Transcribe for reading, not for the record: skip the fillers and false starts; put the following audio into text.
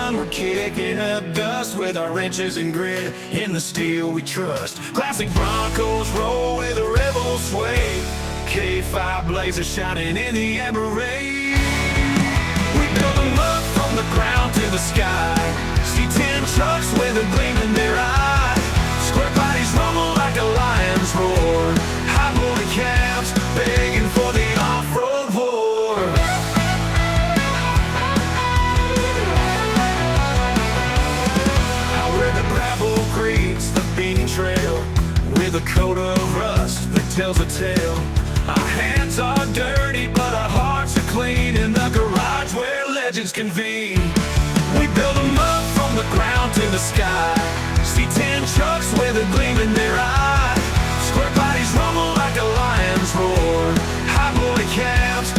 sun, we're kicking up dust with our wrenches and grit. In the steel we trust. Classic Broncos roll with a rebel sway. K5 blazers shining in the amber ray. We build them up from the ground to the sky. C10 trucks with a gleam in their eye. Square bodies rumble like a lion's roar. High boy cabs begging for the off-road war. Out where the gravel greets the bean trail, with a coat of rust that tells a tale. Our hands are dirty, but our hearts are clean. In the garage where legends convene, we build them up from the ground to the sky. C10 trucks with a gleam in their eye. Square bodies rumble like a lion's roar. High boy cabs